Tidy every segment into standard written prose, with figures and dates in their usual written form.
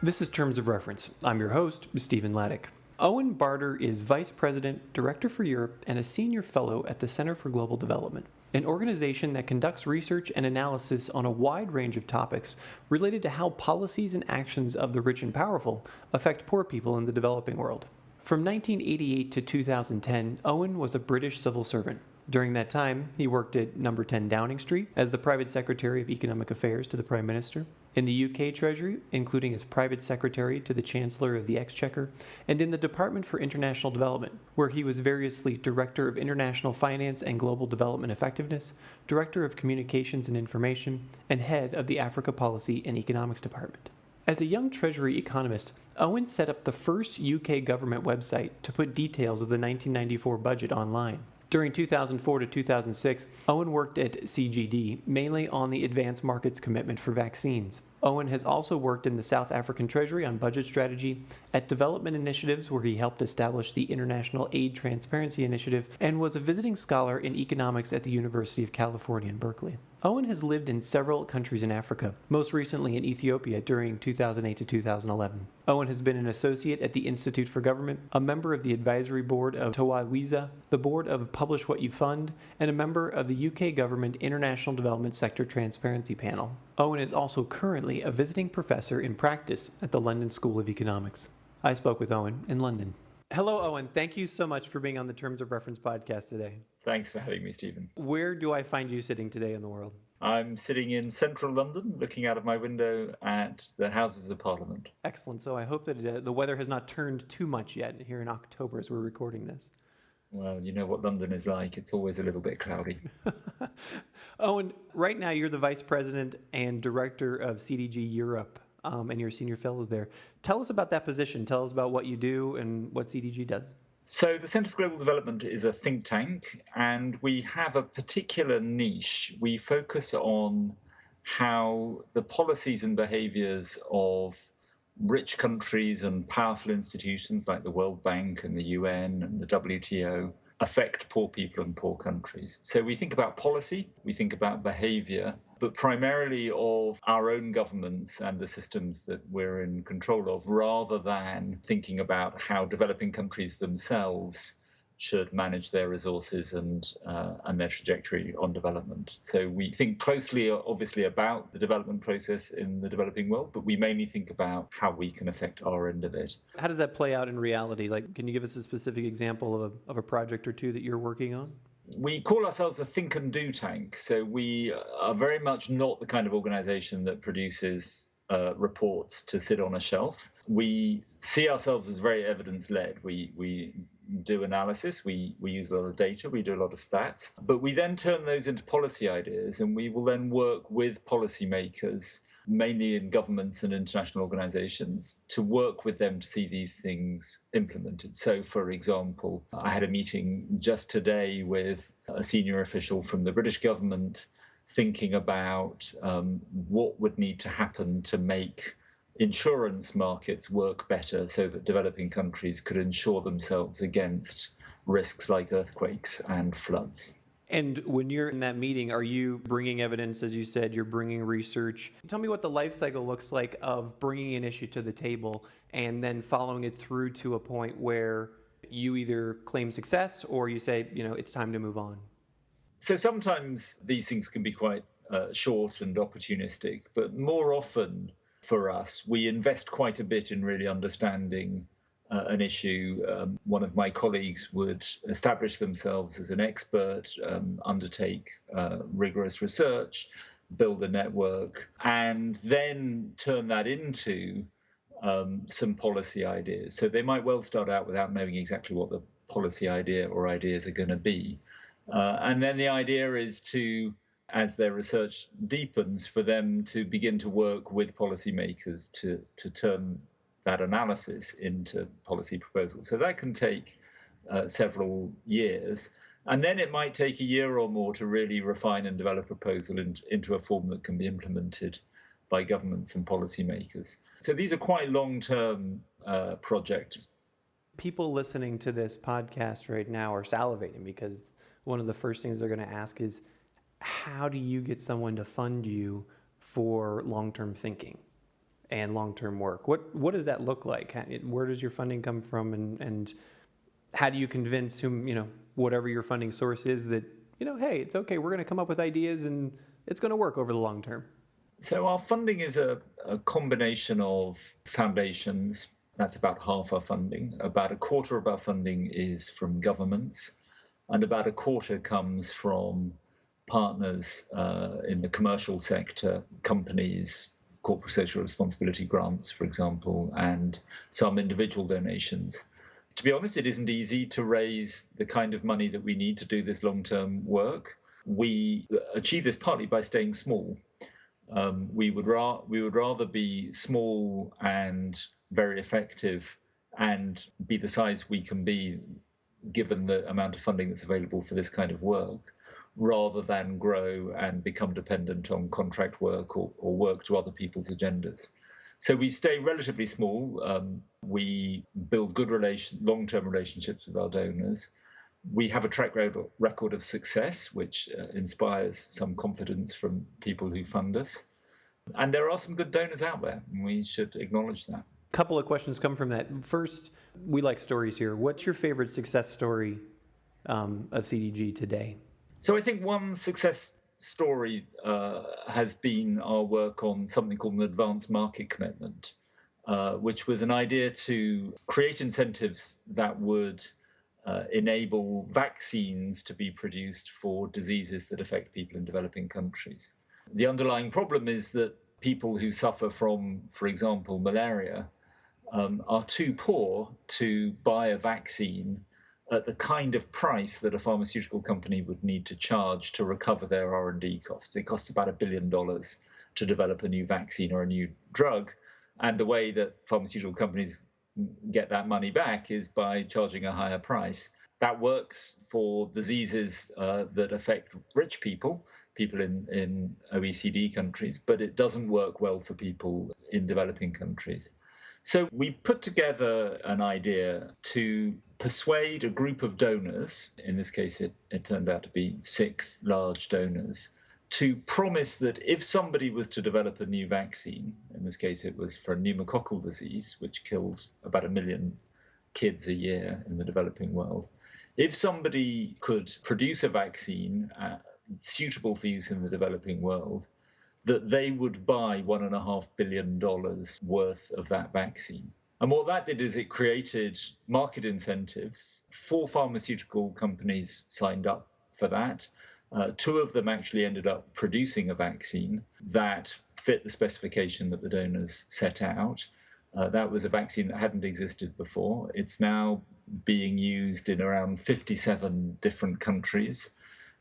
This is Terms of Reference. I'm your host, Stephen Laddick. Owen Barder is Vice President, Director for Europe, and a Senior Fellow at the Center for Global Development, an organization that conducts research and analysis on a wide range of topics related to how policies and actions of the rich and powerful affect poor people in the developing world. From 1988 to 2010, Owen was a British civil servant. During that time, he worked at No.10 Downing Street as the Private Secretary of Economic Affairs to the Prime Minister, in the UK Treasury, including as Private Secretary to the Chancellor of the Exchequer, and in the Department for International Development, where he was variously Director of International Finance and Global Development Effectiveness, Director of Communications and Information, and Head of the Africa Policy and Economics Department. As a young Treasury economist, Owen set up the first UK government website to put details of the 1994 budget online. During 2004 to 2006, Owen worked at CGD, mainly on the advanced markets commitment for vaccines. Owen has also worked in the South African Treasury on budget strategy, at development initiatives where he helped establish the International Aid Transparency Initiative, and was a visiting scholar in economics at the University of California in Berkeley. Owen has lived in several countries in Africa, most recently in Ethiopia during 2008 to 2011. Owen has been an associate at the Institute for Government, a member of the advisory board of TOR092, the board of Publish What You Fund, and a member of the UK Government International Development Sector Transparency Panel. Owen is also currently a visiting professor in practice at the London School of Economics. I spoke with Owen in London. Hello, Owen. Thank you so much for being on the Terms of Reference podcast today. Thanks for having me, Stephen. Where do I find you sitting today in the world? I'm sitting in central London, looking out of my window at the Houses of Parliament. Excellent. So I hope that the weather has not turned too much yet here in October as we're recording this. Well, you know what London is like. It's always a little bit cloudy. Owen, right now you're the Vice President and Director of CDG Europe, and you're a Senior Fellow there. Tell us about that position. Tell us about what you do and what CDG does. So the Centre for Global Development is a think tank, and we have a particular niche. We focus on how the policies and behaviours of rich countries and powerful institutions like the World Bank and the UN and the WTO affect poor people and poor countries. So we think about policy, we think about behaviour, but primarily of our own governments and the systems that we're in control of, rather than thinking about how developing countries themselves should manage their resources and their trajectory on development. So we think closely, obviously, about the development process in the developing world, but we mainly think about how we can affect our end of it. How does that play out in reality? Like, can you give us a specific example of a project or two that you're working on? We call ourselves a think and do tank. So we are very much not the kind of organization that produces reports to sit on a shelf. We see ourselves as very evidence-led. We do analysis, we use a lot of data, we do a lot of stats, but we then turn those into policy ideas, and we will then work with policymakers, mainly in governments and international organizations, to work with them to see these things implemented. So, for example, I had a meeting just today with a senior official from the British government thinking about what would need to happen to make insurance markets work better so that developing countries could insure themselves against risks like earthquakes and floods. And when you're in that meeting, are you bringing evidence, as you said, you're bringing research? Tell me what the life cycle looks like of bringing an issue to the table and then following it through to a point where you either claim success or you say, it's time to move on. So sometimes these things can be quite short and opportunistic, but more often for us, we invest quite a bit in really understanding an issue. One of my colleagues would establish themselves as an expert, undertake rigorous research, build a network, and then turn that into some policy ideas. So they might well start out without knowing exactly what the policy idea or ideas are going to be. And then the idea is to, as their research deepens, for them to begin to work with policymakers to turn that analysis into policy proposals. So that can take several years. And then it might take a year or more to really refine and develop a proposal into a form that can be implemented by governments and policymakers. So these are quite long-term projects. People listening to this podcast right now are salivating because one of the first things they're going to ask is, how do you get someone to fund you for long-term thinking? and long-term work. What does that look like? Where does your funding come from, and how do you convince whatever your funding source is that, hey, it's okay, we're going to come up with ideas and it's going to work over the long term? So our funding is a combination of foundations. That's about half our funding. About a quarter of our funding is from governments, and about a quarter comes from partners in the commercial sector, companies, corporate social responsibility grants, for example, and some individual donations. To be honest, it isn't easy to raise the kind of money that we need to do this long-term work. We achieve this partly by staying small. We would rather be small and very effective and be the size we can be given the amount of funding that's available for this kind of work, rather than grow and become dependent on contract work or work to other people's agendas. So we stay relatively small. We build good long-term relationships with our donors. We have a track record of success, which inspires some confidence from people who fund us. And there are some good donors out there, and we should acknowledge that. Couple of questions come from that. First, we like stories here. What's your favorite success story of CDG today? So I think one success story has been our work on something called an advanced market commitment, which was an idea to create incentives that would enable vaccines to be produced for diseases that affect people in developing countries. The underlying problem is that people who suffer from, for example, malaria, are too poor to buy a vaccine at the kind of price that a pharmaceutical company would need to charge to recover their R&D costs. It costs about $1 billion to develop a new vaccine or a new drug, and the way that pharmaceutical companies get that money back is by charging a higher price. That works for diseases that affect rich people in OECD countries, but it doesn't work well for people in developing countries. So we put together an idea to persuade a group of donors, in this case it turned out to be 6 large donors, to promise that if somebody was to develop a new vaccine, in this case it was for pneumococcal disease, which kills about 1 million kids a year in the developing world, if somebody could produce a vaccine suitable for use in the developing world, that they would buy $1.5 billion worth of that vaccine. And what that did is it created market incentives. 4 pharmaceutical companies signed up for that. 2 of them actually ended up producing a vaccine that fit the specification that the donors set out. That was a vaccine that hadn't existed before. It's now being used in around 57 different countries.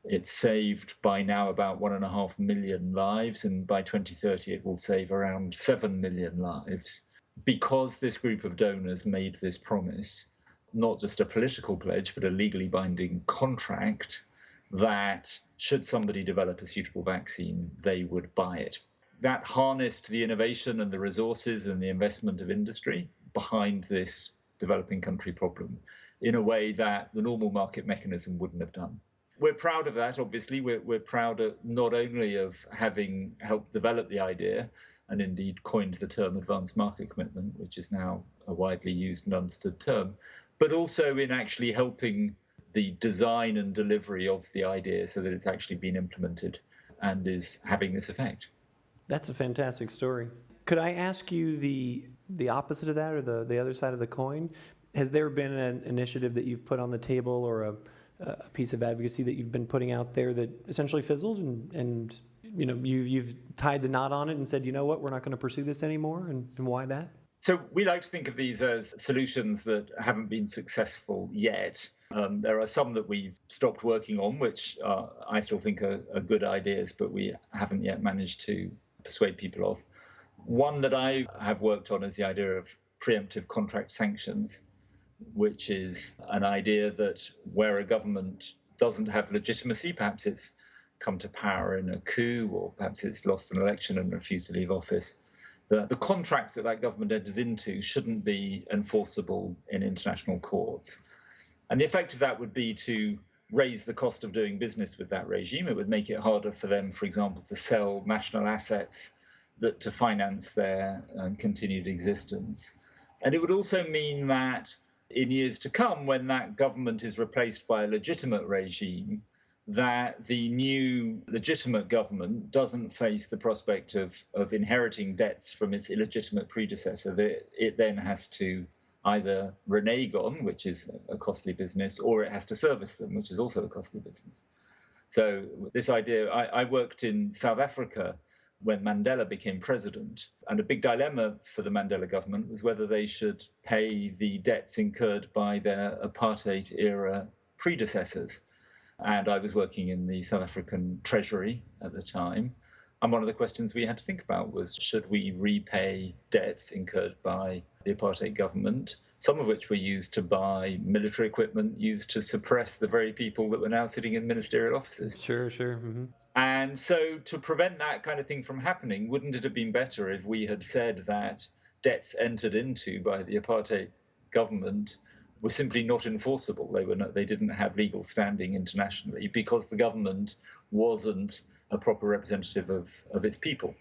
It's saved by now about 1.5 million lives, and by 2030 it will save around 7 million lives, because this group of donors made this promise, not just a political pledge, but a legally binding contract that should somebody develop a suitable vaccine, they would buy it. That harnessed the innovation and the resources and the investment of industry behind this developing country problem in a way that the normal market mechanism wouldn't have done. We're proud of that, obviously. We're proud not only of having helped develop the idea and indeed coined the term advanced market commitment, which is now a widely used and understood term, but also in actually helping the design and delivery of the idea so that it's actually been implemented and is having this effect. That's a fantastic story. Could I ask you the opposite of that, or the other side of the coin? Has there been an initiative that you've put on the table, or a piece of advocacy that you've been putting out there that essentially fizzled, and you've tied the knot on it and said, you know what, we're not going to pursue this anymore, and why that? So we like to think of these as solutions that haven't been successful yet. There are some that we've stopped working on, which I still think are good ideas, but we haven't yet managed to persuade people of. One that I have worked on is the idea of preemptive contract sanctions, which is an idea that where a government doesn't have legitimacy, perhaps it's come to power in a coup, or perhaps it's lost an election and refused to leave office, the contracts that government enters into shouldn't be enforceable in international courts. And the effect of that would be to raise the cost of doing business with that regime. It would make it harder for them, for example, to sell national assets that to finance their continued existence. And it would also mean that in years to come, when that government is replaced by a legitimate regime, that the new legitimate government doesn't face the prospect of inheriting debts from its illegitimate predecessor that it then has to either renege on, which is a costly business, or it has to service them, which is also a costly business. So this idea, I worked in South Africa when Mandela became president, and a big dilemma for the Mandela government was whether they should pay the debts incurred by their apartheid-era predecessors. And I was working in the South African Treasury at the time. And one of the questions we had to think about was, should we repay debts incurred by the apartheid government, some of which were used to buy military equipment used to suppress the very people that were now sitting in ministerial offices? Sure. Mm-hmm. And so to prevent that kind of thing from happening, wouldn't it have been better if we had said that debts entered into by the apartheid government were simply not enforceable? They didn't have legal standing internationally because the government wasn't a proper representative of its people.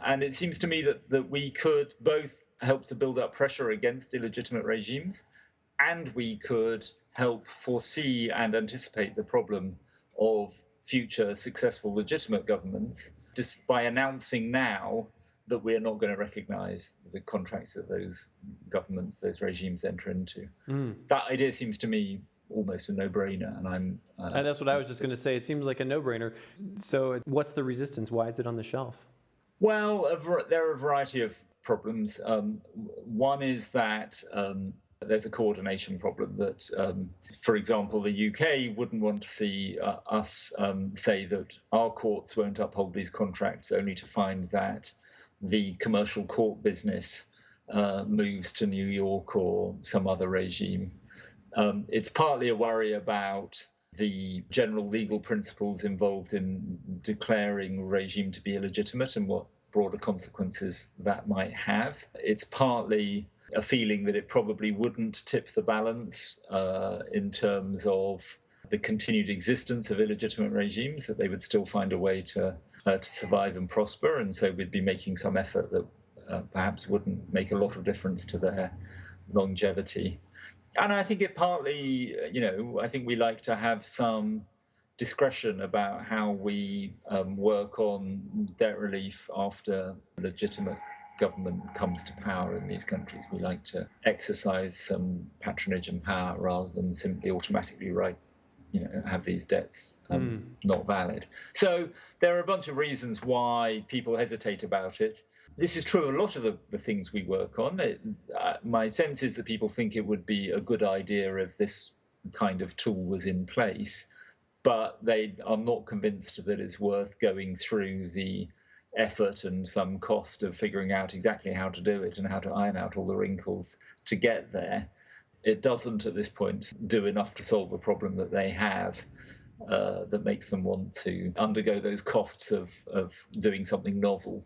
And it seems to me that we could both help to build up pressure against illegitimate regimes, and we could help foresee and anticipate the problem of future successful legitimate governments just by announcing now that we're not going to recognize the contracts that those governments, those regimes enter into. That idea seems to me almost a no-brainer, and and that's what I was just going to say. It seems like a no-brainer. So what's the resistance? Why is it on the shelf? Well, there are a variety of problems. One is that there's a coordination problem that, for example, the UK wouldn't want to see us say that our courts won't uphold these contracts, only to find that the commercial court business moves to New York or some other regime. It's partly a worry about the general legal principles involved in declaring a regime to be illegitimate and what broader consequences that might have. It's partly a feeling that it probably wouldn't tip the balance in terms of the continued existence of illegitimate regimes, that they would still find a way to survive and prosper. And so we'd be making some effort that perhaps wouldn't make a lot of difference to their longevity. And I think it partly, I think we like to have some discretion about how we work on debt relief after legitimate government comes to power in these countries. We like to exercise some patronage and power rather than simply automatically have these debts not valid. So there are a bunch of reasons why people hesitate about it. This is true of a lot of the things we work on. My sense is that people think it would be a good idea if this kind of tool was in place, but they are not convinced that it's worth going through the effort and some cost of figuring out exactly how to do it and how to iron out all the wrinkles to get there. It doesn't, at this point, do enough to solve a problem that they have that makes them want to undergo those costs of doing something novel.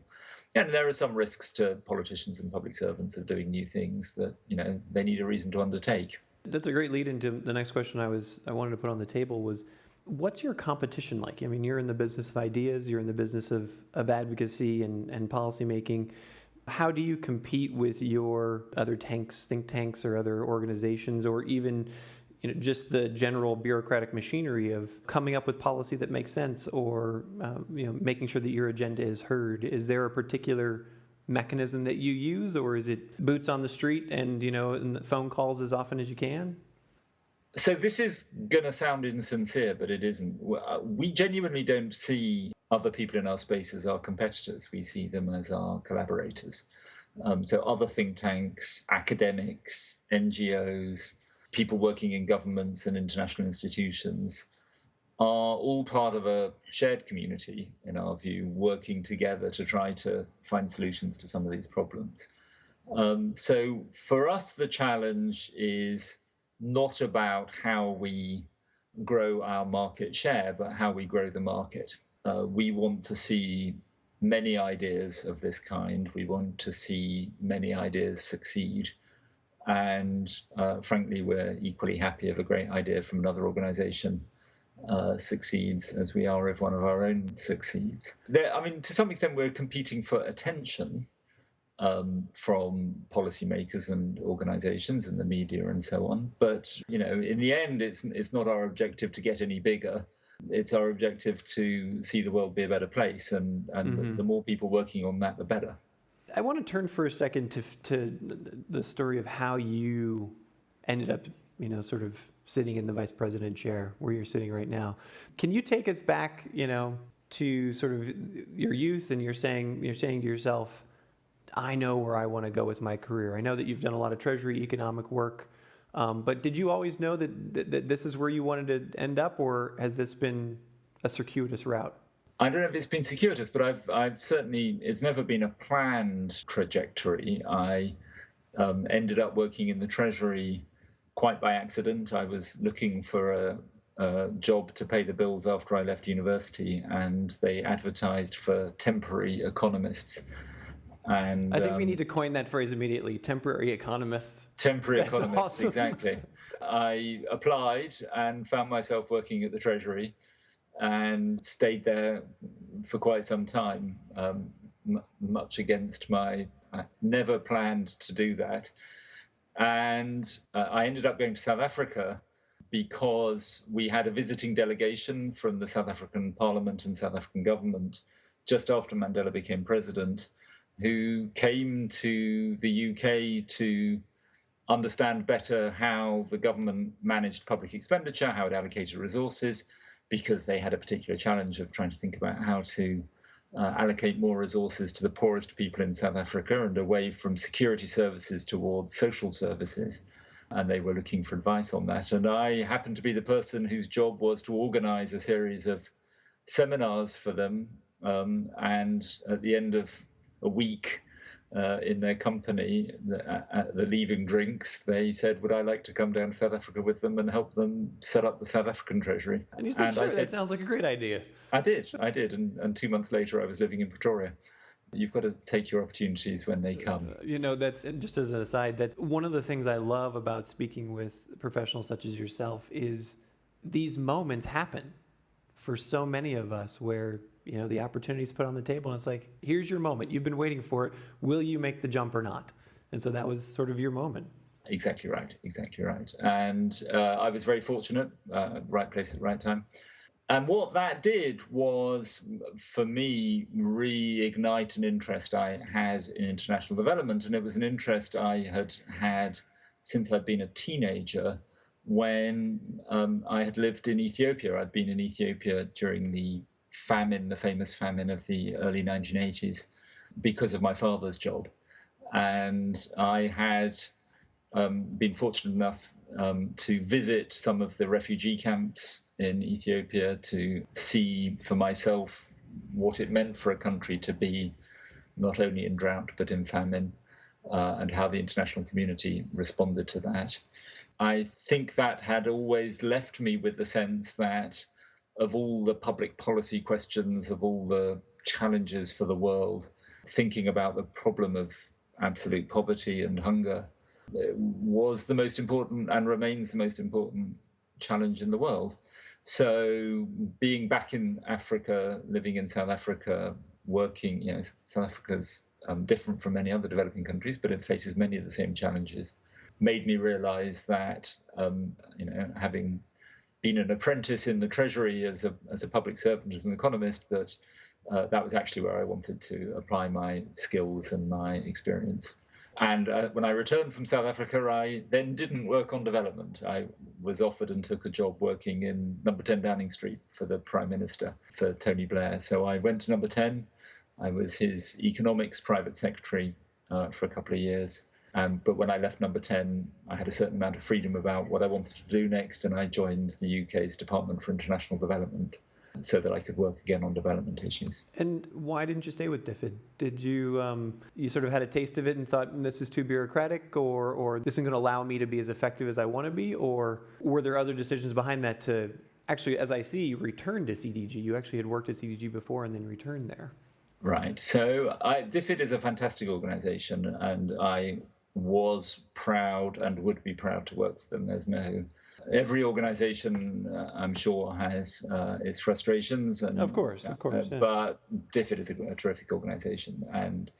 And there are some risks to politicians and public servants of doing new things that, they need a reason to undertake. That's a great lead into the next question I wanted to put on the table was, what's your competition like? I mean, you're in the business of ideas, you're in the business of advocacy and policy making. How do you compete with your other think tanks or other organizations, or even just the general bureaucratic machinery of coming up with policy that makes sense, or making sure that your agenda is heard? Is there a particular mechanism that you use, or is it boots on the street and and phone calls as often as you can? So this is going to sound insincere, but it isn't. We genuinely don't see other people in our space as our competitors. We see them as our collaborators. So other think tanks, academics, NGOs, people working in governments and international institutions are all part of a shared community, in our view, working together to try to find solutions to some of these problems. So for us, the challenge is not about how we grow our market share, but how we grow the market. We want to see many ideas of this kind. We want to see many ideas succeed. And frankly, we're equally happy if a great idea from another organization succeeds as we are if one of our own succeeds. To some extent, we're competing for attention from policymakers and organizations and the media and so on. But, in the end, it's not our objective to get any bigger. It's our objective to see the world be a better place. And the more people working on that, the better. I want to turn for a second to the story of how you ended up, sort of sitting in the vice president chair where you're sitting right now. Can you take us back, to sort of your youth, and you're saying to yourself, I know where I want to go with my career. I know that you've done a lot of Treasury economic work, but did you always know that this is where you wanted to end up, or has this been a circuitous route? I don't know if it's been circuitous, but I've certainly, it's never been a planned trajectory. I ended up working in the Treasury quite by accident. I was looking for a job to pay the bills after I left university, and they advertised for temporary economists. And I think we need to coin that phrase immediately: temporary economists. Temporary That's economists, awesome. Exactly. I applied and found myself working at the Treasury, and stayed there for quite some time, much against my. I never planned to do that, and I ended up going to South Africa because we had a visiting delegation from the South African Parliament and South African government just after Mandela became president, who came to the UK to understand better how the government managed public expenditure, how it allocated resources, because they had a particular challenge of trying to think about how to allocate more resources to the poorest people in South Africa and away from security services towards social services. And they were looking for advice on that. And I happened to be the person whose job was to organize a series of seminars for them. And at the end of a week in their company, at the leaving drinks, they said, would I like to come down to South Africa with them and help them set up the South African Treasury? And you said, sure, that sounds like a great idea. I did. And 2 months later, I was living in Pretoria. You've got to take your opportunities when they come. That's, just as an aside, that's one of the things I love about speaking with professionals such as yourself is these moments happen for so many of us where, the opportunity's put on the table and it's like, here's your moment. You've been waiting for it. Will you make the jump or not? And so that was sort of your moment. Exactly right. And I was very fortunate, right place at the right time. And what that did was, for me, reignite an interest I had in international development. And it was an interest I had had since I'd been a teenager, when I had lived in Ethiopia. I'd been in Ethiopia during the famous famine of the early 1980s, because of my father's job. And I had been fortunate enough to visit some of the refugee camps in Ethiopia, to see for myself what it meant for a country to be not only in drought but in famine, and how the international community responded to that. I think that had always left me with the sense that of all the public policy questions, of all the challenges for the world, thinking about the problem of absolute poverty and hunger was the most important and remains the most important challenge in the world. So being back in Africa, living in South Africa, working, South Africa's different from many other developing countries, but it faces many of the same challenges, made me realize that, having been an apprentice in the Treasury as a public servant, as an economist, that that was actually where I wanted to apply my skills and my experience. And when I returned from South Africa, I then didn't work on development. I was offered and took a job working in No.10 Downing Street for the Prime Minister, for Tony Blair. So I went to No.10. I was his economics private secretary for a couple of years. But when I left No.10, I had a certain amount of freedom about what I wanted to do next, and I joined the UK's Department for International Development so that I could work again on development issues. And why didn't you stay with DFID? Did you you sort of had a taste of it and thought, this is too bureaucratic, or this isn't going to allow me to be as effective as I want to be? Or were there other decisions behind that to actually, as I see, return to CDG? You actually had worked at CDG before and then returned there. Right. So DFID is a fantastic organization, and I was proud and would be proud to work for them. There's no every organization, I'm sure, has its frustrations. And, Of course, yeah. But DFID is a terrific organization. And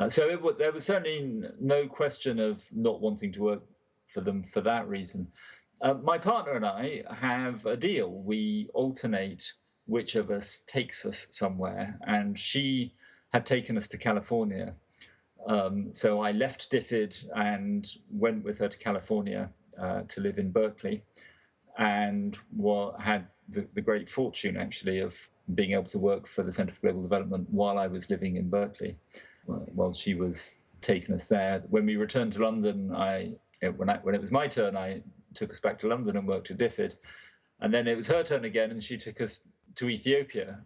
so there was certainly no question of not wanting to work for them for that reason. My partner and I have a deal. We alternate which of us takes us somewhere. And she had taken us to California. So I left DFID and went with her to California to live in Berkeley, and had the great fortune, actually, of being able to work for the Center for Global Development while I was living in Berkeley, while she was taking us there. When we returned to London, when it was my turn, I took us back to London and worked at DFID. And then it was her turn again, and she took us to Ethiopia,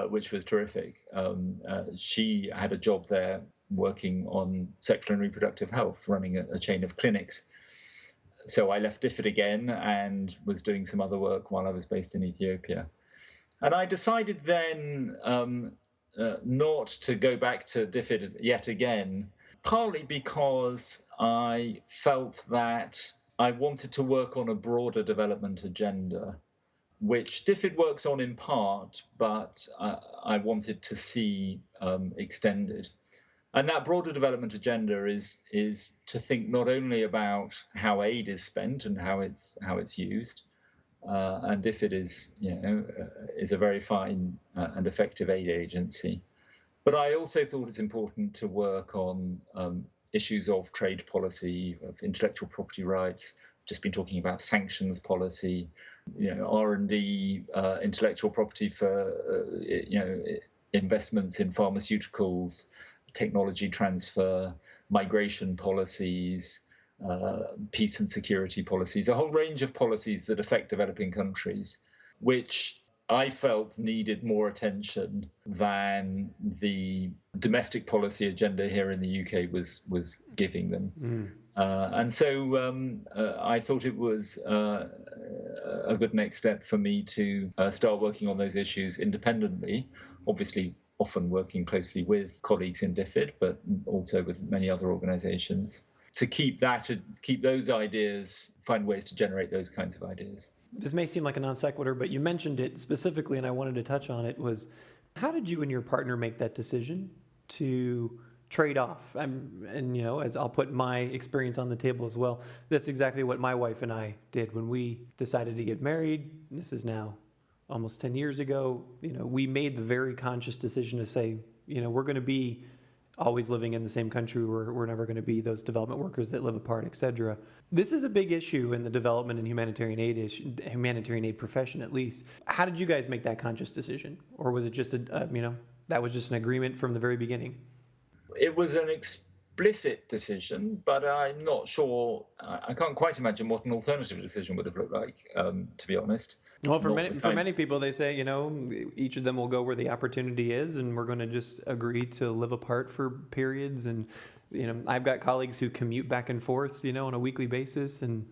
which was terrific. She had a job there working on sexual and reproductive health, running a chain of clinics. So I left DFID again and was doing some other work while I was based in Ethiopia. And I decided then not to go back to DFID yet again, partly because I felt that I wanted to work on a broader development agenda, which DFID works on in part, but I wanted to see extended. And that broader development agenda is to think not only about how aid is spent and how it's used, and DFID is a very fine and effective aid agency, but I also thought it's important to work on issues of trade policy, of intellectual property rights. Just been talking about sanctions policy, R&D, intellectual property for investments in pharmaceuticals, technology transfer, migration policies, peace and security policies, a whole range of policies that affect developing countries, which I felt needed more attention than the domestic policy agenda here in the UK was giving them. And so I thought it was a good next step for me to start working on those issues independently, obviously often working closely with colleagues in DFID, but also with many other organizations, to keep those ideas, find ways to generate those kinds of ideas. This may seem like a non sequitur, but you mentioned it specifically, and I wanted to touch on it, was how did you and your partner make that decision to trade off? And as I'll put my experience on the table as well, that's exactly what my wife and I did when we decided to get married. This is now almost 10 years ago. We made the very conscious decision to say, we're going to be always living in the same country. We're never going to be those development workers that live apart, etc. This is a big issue in the development and humanitarian aid profession, at least. How did you guys make that conscious decision? Or was it just that was just an agreement from the very beginning? It was an explicit decision, but I'm not sure. I can't quite imagine what an alternative decision would have looked like, to be honest. Well, for many people, they say, each of them will go where the opportunity is, and we're going to just agree to live apart for periods. And, I've got colleagues who commute back and forth, on a weekly basis, and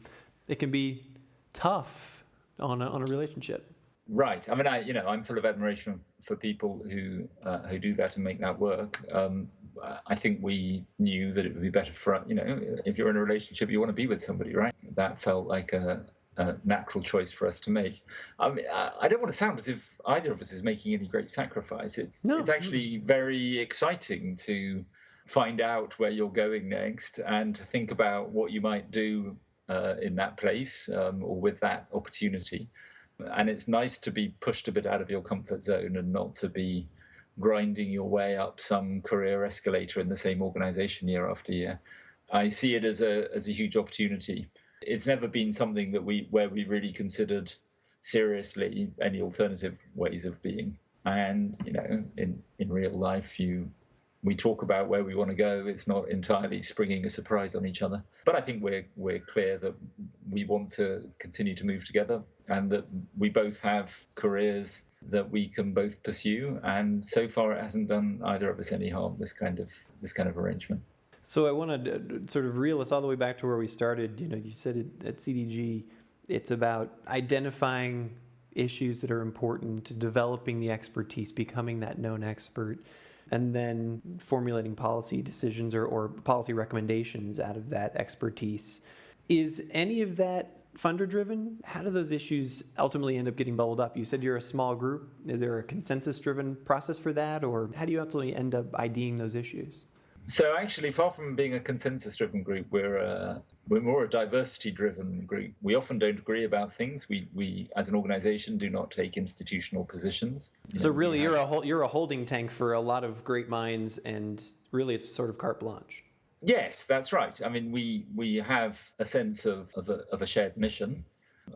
it can be tough on a relationship. Right. I mean, I'm full of admiration for people who do that and make that work. I think we knew that it would be better for, if you're in a relationship, you want to be with somebody, right? That felt like a natural choice for us to make. I mean, I don't want to sound as if either of us is making any great sacrifice. It's actually very exciting to find out where you're going next and to think about what you might do in that place or with that opportunity. And it's nice to be pushed a bit out of your comfort zone and not to be grinding your way up some career escalator in the same organization year after year. I see it as a huge opportunity. It's never been something where we really considered seriously any alternative ways of being. And in real life, we talk about where we want to go. It's not entirely springing a surprise on each other. But I think we're clear that we want to continue to move together and that we both have careers that we can both pursue. And so far, it hasn't done either of us any harm, this kind of arrangement. So I want to sort of reel us all the way back to where we started. You said at CDG, it's about identifying issues that are important, to developing the expertise, becoming that known expert, and then formulating policy decisions or policy recommendations out of that expertise. Is any of that funder-driven? How do those issues ultimately end up getting bubbled up? You said you're a small group. Is there a consensus-driven process for that, or how do you ultimately end up IDing those issues? So actually, far from being a consensus-driven group, we're more a diversity-driven group. We often don't agree about things. We as an organisation, do not take institutional positions. So really, you're a holding tank for a lot of great minds, and really, it's sort of carte blanche. Yes, that's right. I mean, we have a sense of a shared mission,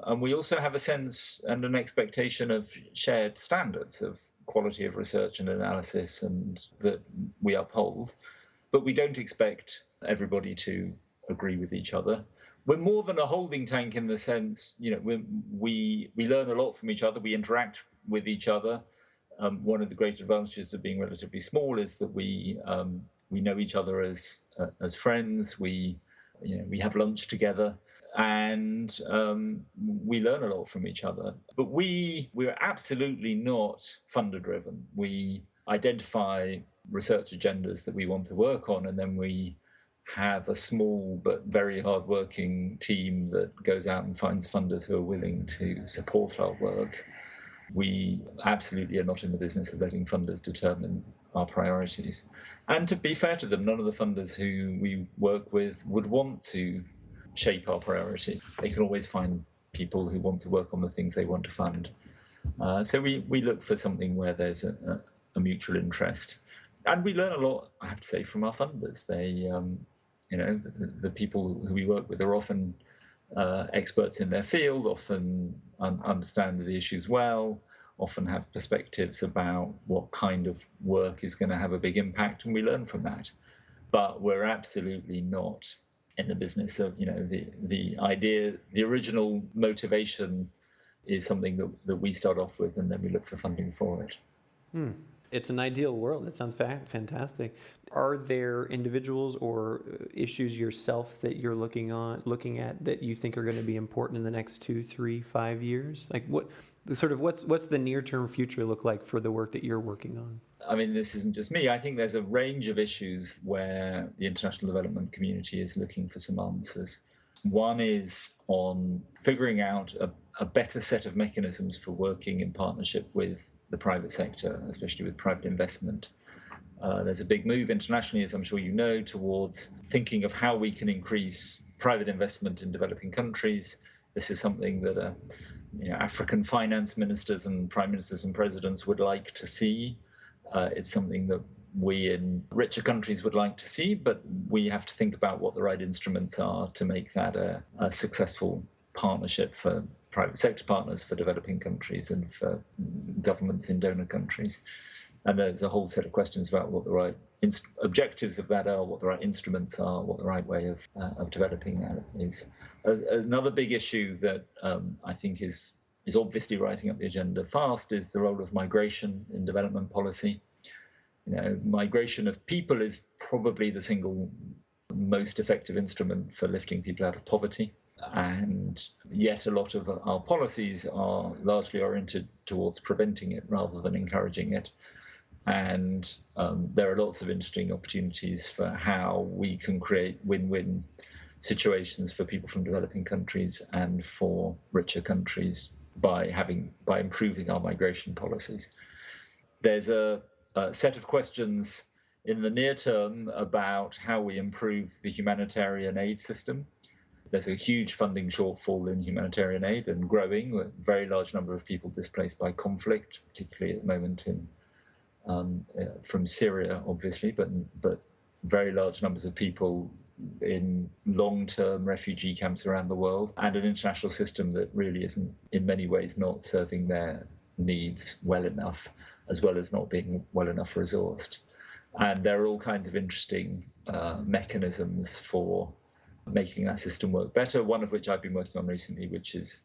and we also have a sense and an expectation of shared standards of quality of research and analysis, and that we uphold. But we don't expect everybody to agree with each other. We're more than a holding tank in the sense, we learn a lot from each other. We interact with each other. One of the great advantages of being relatively small is that we know each other as friends. We have lunch together, and we learn a lot from each other. But we're absolutely not funder driven. We identify research agendas that we want to work on, and then we have a small but very hard-working team that goes out and finds funders who are willing to support our work. We absolutely are not in the business of letting funders determine our priorities. And to be fair to them, none of the funders who we work with would want to shape our priority. They can always find people who want to work on the things they want to fund. So we look for something where there's a mutual interest. And we learn a lot, I have to say, from our funders. They, the people who we work with are often experts in their field, often understand the issues well, often have perspectives about what kind of work is going to have a big impact, and we learn from that. But we're absolutely not in the business of, the idea, the original motivation is something that we start off with, and then we look for funding for it. It's an ideal world. It sounds fantastic. Are there individuals or issues yourself that you're looking at that you think are going to be important in the next 2, 3, 5 years? Like what's the near-term future look like for the work that you're working on? I mean, this isn't just me. I think there's a range of issues where the international development community is looking for some answers. One is on figuring out a better set of mechanisms for working in partnership with the private sector, especially with private investment. There's a big move internationally, as I'm sure you know, towards thinking of how we can increase private investment in developing countries. This is something that African finance ministers and prime ministers and presidents would like to see. It's something that we in richer countries would like to see, but we have to think about what the right instruments are to make that a successful partnership for private sector partners, for developing countries, and for governments in donor countries. And there's a whole set of questions about what the right objectives of that are, what the right instruments are, what the right way of developing that is. Another big issue that I think is obviously rising up the agenda fast is the role of migration in development policy. Migration of people is probably the single most effective instrument for lifting people out of poverty. And yet a lot of our policies are largely oriented towards preventing it rather than encouraging it. And there are lots of interesting opportunities for how we can create win-win situations for people from developing countries and for richer countries by improving our migration policies. There's a set of questions in the near term about how we improve the humanitarian aid system. There's a huge funding shortfall in humanitarian aid and growing, with a very large number of people displaced by conflict, particularly at the moment from Syria, obviously, but very large numbers of people in long-term refugee camps around the world, and an international system that really isn't, in many ways, not serving their needs well enough, as well as not being well enough resourced. And there are all kinds of interesting mechanisms for making that system work better, one of which I've been working on recently, which is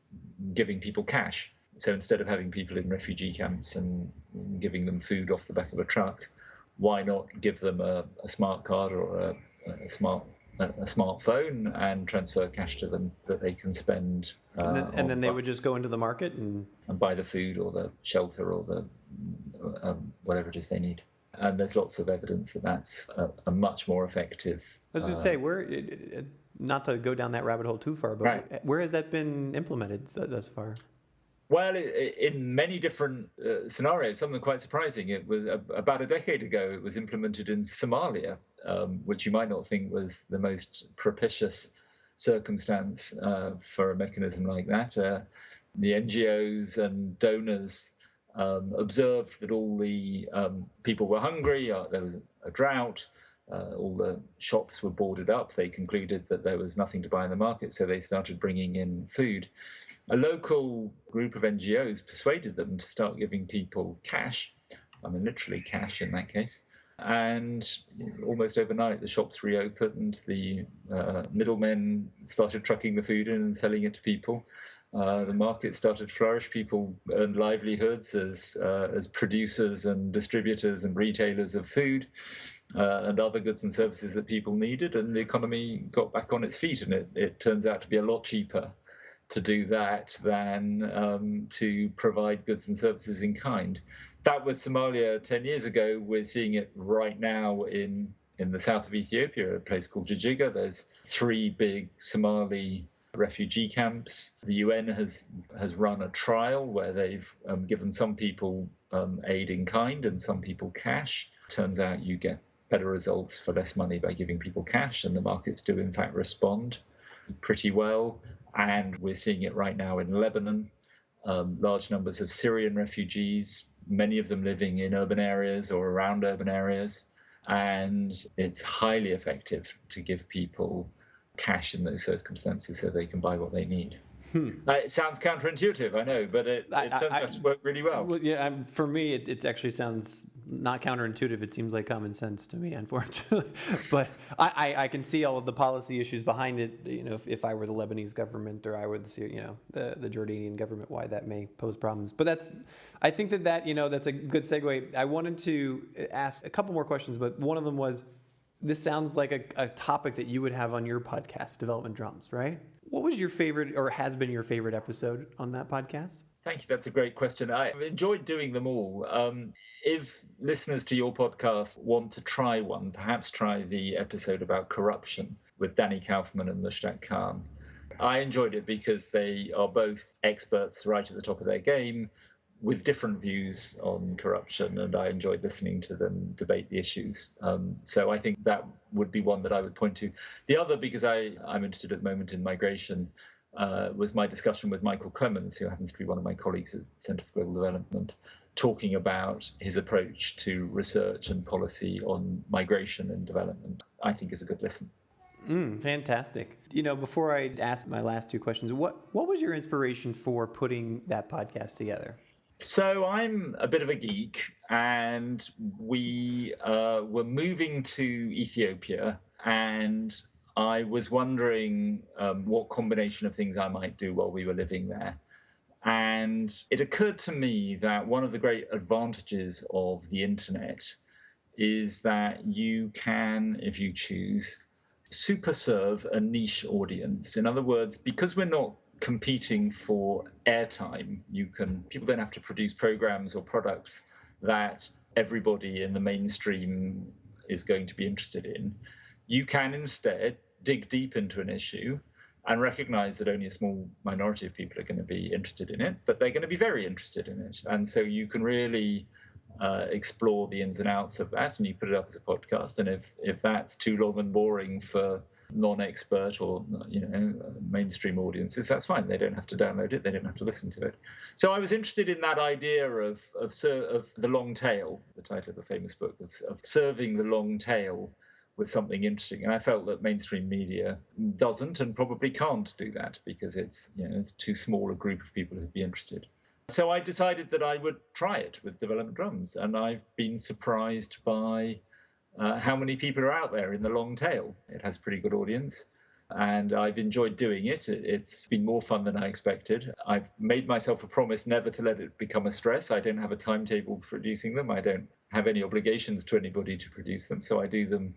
giving people cash. So instead of having people in refugee camps and giving them food off the back of a truck, why not give them a smart card or a smartphone and transfer cash to them that they can spend. And then they would just go into the market and buy the food or the shelter or the whatever it is they need. And there's lots of evidence that that's a much more effective. I was going to say, Not to go down that rabbit hole too far, but Right. where has that been implemented thus far? Well, in many different scenarios, some of them quite surprising. It was about a decade ago, it was implemented in Somalia, which you might not think was the most propitious circumstance for a mechanism like that. The NGOs and donors observed that all the people were hungry, there was a drought, all the shops were boarded up. They concluded that there was nothing to buy in the market, so they started bringing in food. A local group of NGOs persuaded them to start giving people cash, I mean, literally cash in that case. And almost overnight, the shops reopened, the middlemen started trucking the food in and selling it to people. The market started to flourish. People earned livelihoods as producers and distributors and retailers of food and other goods and services that people needed, and the economy got back on its feet. And it turns out to be a lot cheaper to do that than to provide goods and services in kind. That was Somalia 10 years ago. We're seeing it right now in the south of Ethiopia, a place called Jijjiga. There's 3 big Somali refugee camps. The UN has run a trial where they've given some people aid in kind and some people cash. Turns out you get better results for less money by giving people cash, and the markets do in fact respond pretty well. And we're seeing it right now in Lebanon. Large numbers of Syrian refugees, many of them living in urban areas or around urban areas. And it's highly effective to give people cash in those circumstances so they can buy what they need. It sounds counterintuitive, I know, but it turns out to work really well. Yeah, for me, it actually sounds not counterintuitive. It seems like common sense to me, unfortunately. But I can see all of the policy issues behind it. You know, if I were the Lebanese government or I were the Jordanian government, why that may pose problems. But I think that that's a good segue. I wanted to ask a couple more questions, but one of them was, this sounds like a topic that you would have on your podcast, Development Drums, right? What was your favorite, or has been your favorite episode on that podcast? Thank you. That's a great question. I've enjoyed doing them all. If listeners to your podcast want to try one, perhaps try the episode about corruption with Danny Kaufman and Mushtaq Khan. I enjoyed it because they are both experts right at the top of their game with different views on corruption, and I enjoyed listening to them debate the issues. So I think that would be one that I would point to. The other, because I'm interested at the moment in migration, was my discussion with Michael Clemens, who happens to be one of my colleagues at Centre for Global Development, talking about his approach to research and policy on migration and development. I think is a good listen. Fantastic. Before I ask my last 2 questions, what was your inspiration for putting that podcast together? So I'm a bit of a geek, and we were moving to Ethiopia, and I was wondering what combination of things I might do while we were living there. And it occurred to me that one of the great advantages of the internet is that you can, if you choose, super serve a niche audience. In other words, because we're not competing for airtime, people don't have to produce programs or products that everybody in the mainstream is going to be interested in. You can instead dig deep into an issue and recognize that only a small minority of people are going to be interested in it, but they're going to be very interested in it. And so you can really explore the ins and outs of that, and you put it up as a podcast. And if that's too long and boring for non-expert or mainstream audiences, that's fine. They don't have to download it. They don't have to listen to it. So I was interested in that idea of the long tail, the title of a famous book, of serving the long tail with something interesting. And I felt that mainstream media doesn't and probably can't do that because it's too small a group of people who'd be interested. So I decided that I would try it with Development Drums, and I've been surprised by how many people are out there in the long tail. It has a pretty good audience, and I've enjoyed doing it. It's been more fun than I expected. I've made myself a promise never to let it become a stress. I don't have a timetable for producing them. I don't have any obligations to anybody to produce them, so I do them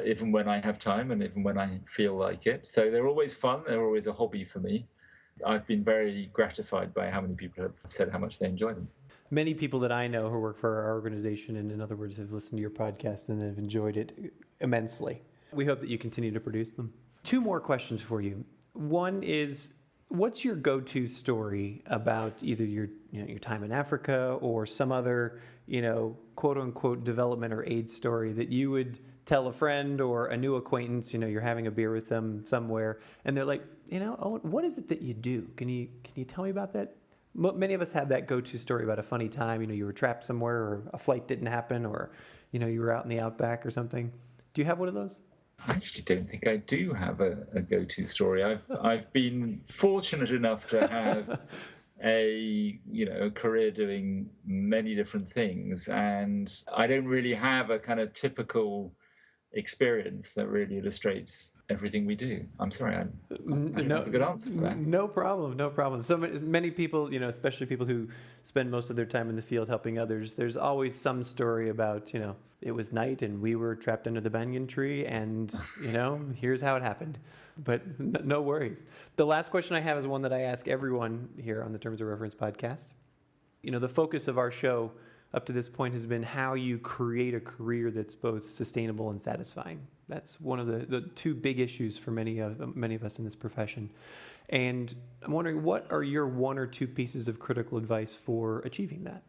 even when I have time and even when I feel like it. So they're always fun. They're always a hobby for me. I've been very gratified by how many people have said how much they enjoy them. Many people that I know who work for our organization, and in other words, have listened to your podcast and have enjoyed it immensely. We hope that you continue to produce them. Two more questions for you. One is, what's your go-to story about either your time in Africa or some other, quote unquote development or aid story that you would tell a friend or a new acquaintance, you're having a beer with them somewhere and they're like, Owen, what is it that you do? Can you tell me about that? Many of us have that go-to story about a funny time, you were trapped somewhere or a flight didn't happen or, you were out in the outback or something. Do you have one of those? I actually don't think I do have a go-to story. I've been fortunate enough to have a career doing many different things, and I don't really have a kind of typical experience that really illustrates everything we do. I'm sorry, I don't have a good answer for that. No problem. So many people, especially people who spend most of their time in the field helping others, there's always some story about, it was night and we were trapped under the banyan tree and, here's how it happened. But no worries. The last question I have is one that I ask everyone here on the Terms of Reference podcast. The focus of our show up to this point has been how you create a career that's both sustainable and satisfying. That's one of the two big issues for many of us in this profession. And I'm wondering, what are your one or two pieces of critical advice for achieving that?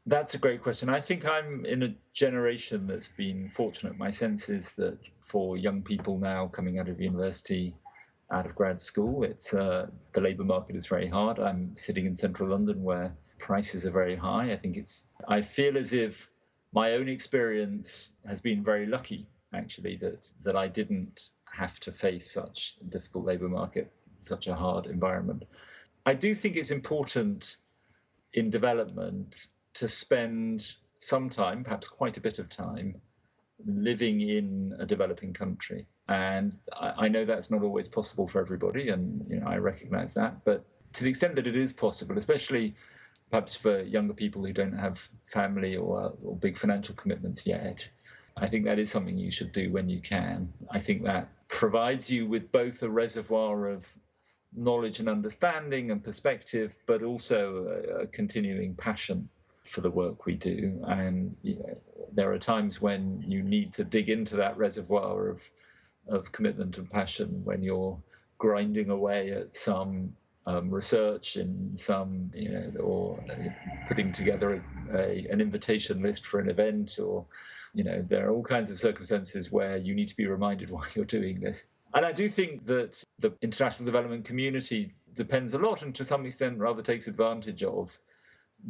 That's a great question. I think I'm in a generation that's been fortunate. My sense is that for young people now coming out of university, out of grad school, it's the labour market is very hard. I'm sitting in central London where prices are very high. I feel as if my own experience has been very lucky, actually, that I didn't have to face such a difficult labour market, such a hard environment. I do think it's important in development to spend some time, perhaps quite a bit of time, living in a developing country. And I know that's not always possible for everybody, and I recognize that. But to the extent that it is possible, especially perhaps for younger people who don't have family or big financial commitments yet, I think that is something you should do when you can. I think that provides you with both a reservoir of knowledge and understanding and perspective, but also a continuing passion for the work we do. And there are times when you need to dig into that reservoir of commitment and passion when you're grinding away at some research in some, or putting together an invitation list for an event, or, there are all kinds of circumstances where you need to be reminded why you're doing this. And I do think that the international development community depends a lot, and to some extent rather takes advantage of,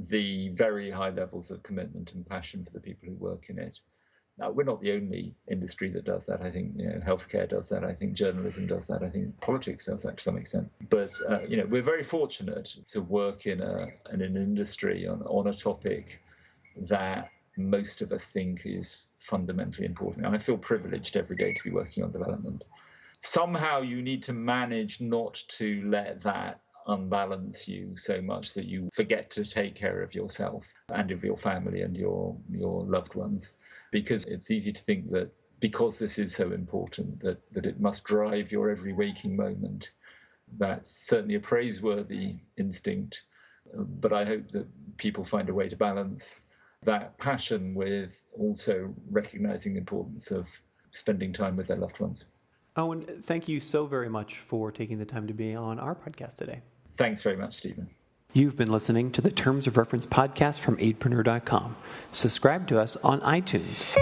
the very high levels of commitment and passion for the people who work in it. Now, we're not the only industry that does that. I think healthcare does that. I think journalism does that. I think politics does that to some extent. But we're very fortunate to work in an industry on a topic that most of us think is fundamentally important. And I feel privileged every day to be working on development. Somehow you need to manage not to let that unbalance you so much that you forget to take care of yourself and of your family and your loved ones. Because it's easy to think that because this is so important, that it must drive your every waking moment. That's certainly a praiseworthy instinct, but I hope that people find a way to balance that passion with also recognizing the importance of spending time with their loved ones. Owen, thank you so very much for taking the time to be on our podcast today. Thanks very much, Stephen. You've been listening to the Terms of Reference podcast from aidpreneur.com. Subscribe to us on iTunes.